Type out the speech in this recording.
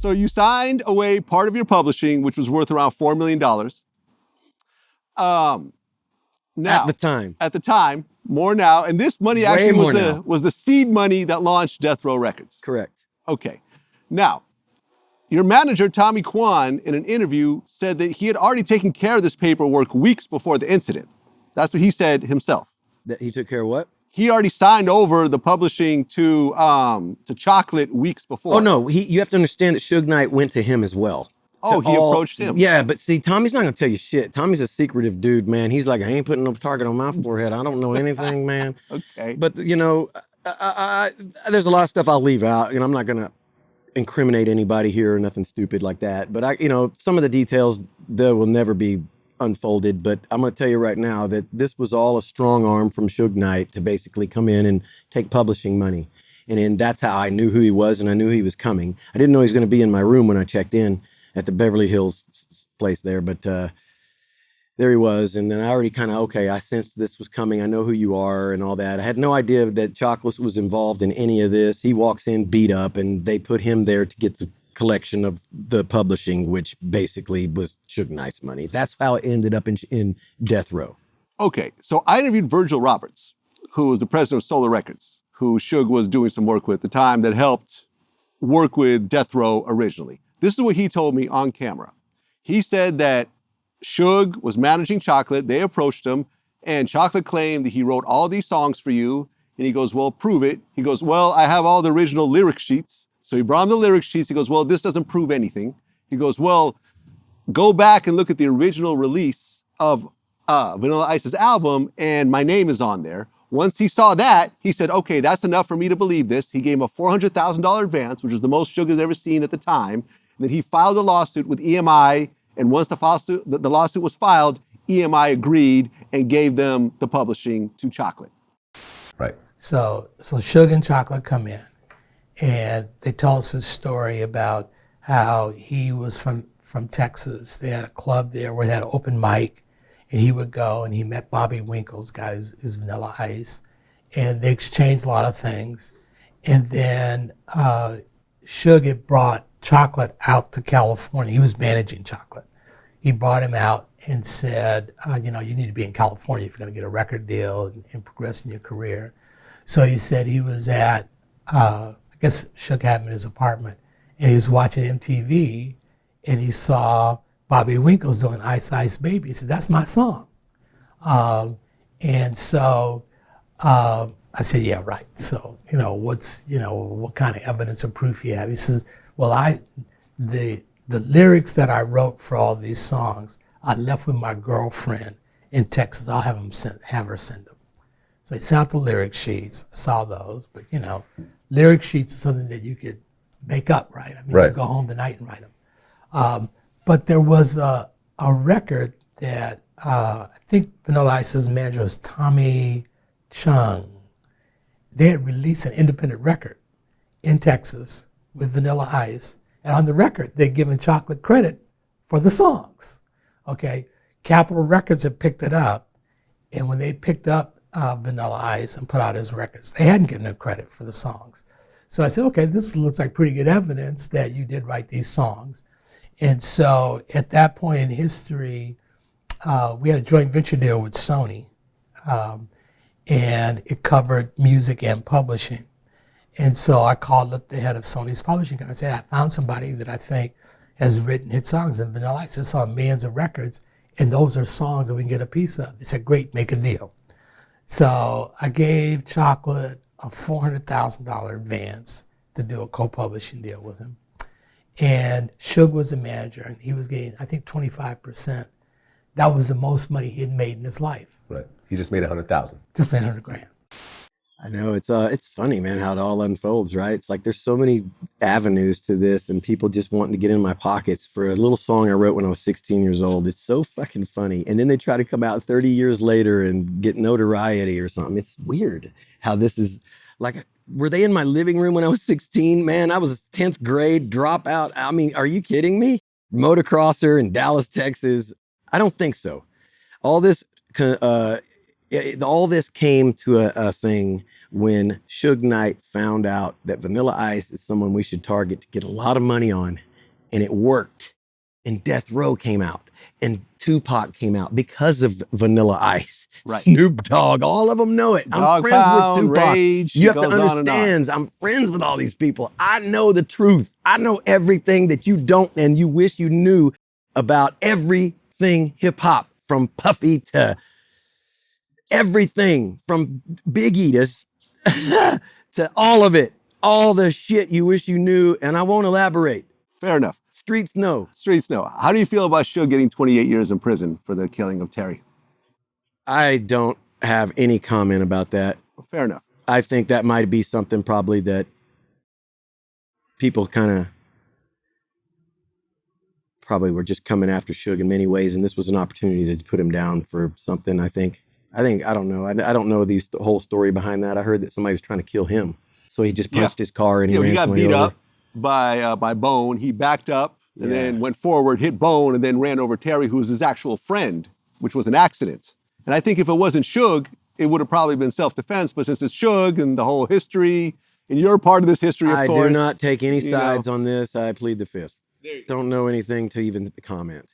So you signed away part of your publishing, which was worth around $4 million. Now, at the time, more now, and this money actually was the seed money that launched Death Row Records. Correct. Okay. Now, your manager, Tommy Kwan, in an interview said that he had already taken care of this paperwork weeks before the incident. That's what he said himself. That he took care of what? He already signed over the publishing to Chocolate weeks before. Oh no, you have to understand that Suge Knight went to him as well. Oh, he approached him. Yeah, but see, Tommy's not gonna tell you shit. Tommy's a secretive dude, man. He's like, I ain't putting no target on my forehead. I don't know anything, man. Okay. But you know, there's a lot of stuff I'll leave out, and I'm not gonna incriminate anybody here or nothing stupid like that. But some of the details that will never be unfolded. But I'm gonna tell you right now that this was all a strong arm from Suge Knight to basically come in and take publishing money. And then that's how I knew who he was, and I knew he was coming. I didn't know he was gonna be in my room when I checked in at the Beverly Hills place there, but there he was. And then I already I sensed this was coming. I know who you are and all that. I had no idea that Chocolate was involved in any of this. He walks in beat up, and they put him there to get the collection of the publishing, which basically was Suge Knight's money. That's how it ended up in Death Row. Okay, so I interviewed Virgil Roberts, who was the president of Solar Records, who Suge was doing some work with at the time, that helped work with Death Row originally. This is what he told me on camera. He said that Suge was managing Chocolate. They approached him, and Chocolate claimed that he wrote all these songs for you. And he goes, well, prove it. He goes, well, I have all the original lyric sheets. So he brought him the lyric sheets. He goes, well, this doesn't prove anything. He goes, well, go back and look at the original release of Vanilla Ice's album, and my name is on there. Once he saw that, he said, okay, that's enough for me to believe this. He gave him a $400,000 advance, which was the most Suge has ever seen at the time. And then he filed a lawsuit with EMI. And once the lawsuit was filed, EMI agreed and gave them the publishing to Chocolate. Right. So Suge and Chocolate come in, and they tell us a story about how he was from Texas. They had a club there where they had an open mic, and he would go, and he met Bobby Winkle's guys, is Vanilla Ice, and they exchanged a lot of things. And then Suge had brought Chocolate out to California. He was managing Chocolate. He brought him out and said, you need to be in California if you're going to get a record deal and progress in your career. So he said he was at, I guess Suge had him in his apartment, and he was watching MTV, and he saw Bobby Winkle's doing Ice Ice Baby. He said, that's my song. And so I said, yeah, right. So, what kind of evidence or proof you have? He says, well, the lyrics that I wrote for all these songs, I left with my girlfriend in Texas. I'll have her send them. So he sent out the lyric sheets. I saw those, but lyric sheets are something that you could make up, right? I mean, right. You go home tonight and write them. But there was a record that I think Vanilla Ice's manager was Tommy Chung. They had released an independent record in Texas with Vanilla Ice. And on the record, they'd given Chocolate credit for the songs. Okay, Capitol Records had picked it up. And when they picked up Vanilla Ice and put out his records, they hadn't given him credit for the songs. So I said, okay, this looks like pretty good evidence that you did write these songs. And so at that point in history, we had a joint venture deal with Sony. And it covered music and publishing. And so I called up the head of Sony's publishing company and said, I found somebody that I think has written hit songs. And Vanilla Ice saw millions of records, and those are songs that we can get a piece of. They said, great, make a deal. So I gave Chocolate a $400,000 advance to do a co-publishing deal with him. And Suge was the manager, and he was getting, I think, 25%. That was the most money he had made in his life. Right. He just made $100,000. Just made $100,000. I know it's funny, man, how it all unfolds, right? It's like there's so many avenues to this, and people just wanting to get in my pockets for a little song I wrote when I was 16 years old. It's so fucking funny. And then they try to come out 30 years later and get notoriety or something. It's weird how this is like, were they in my living room when I was 16? Man, I was 10th grade dropout. I mean, are you kidding me? Motocrosser in Dallas, Texas. I don't think so. All this came to a thing when Suge Knight found out that Vanilla Ice is someone we should target to get a lot of money on. and it worked. And Death Row came out, and Tupac came out because of Vanilla Ice. Right. Snoop Dogg, all of them know it. I'm Dog friends Pound, with Tupac. Rage, You have it to goes on and on. understand, I'm friends with all these people. I know the truth. I know everything that you don't and you wish you knew about everything hip hop, from Puffy to everything, from Biggie to, to all of it. All the shit you wish you knew, and I won't elaborate. Fair enough. Streets know. Streets know. How do you feel about Suge getting 28 years in prison for the killing of Terry? I don't have any comment about that. Fair enough. I think that might be something probably that people kind of probably were just coming after Suge in many ways, and this was an opportunity to put him down for something. I think I don't know. I don't know the whole story behind that. I heard that somebody was trying to kill him, so he just punched his car and he ran he got somebody beat over. up by Bone. He backed up and then went forward, hit Bone, and then ran over Terry, who was his actual friend, which was an accident. And I think if it wasn't Suge, it would have probably been self-defense. But since it's Suge and the whole history, and you're part of this history, of course. I do not take any you know. sides on this. I plead the fifth. Don't know anything to even comment.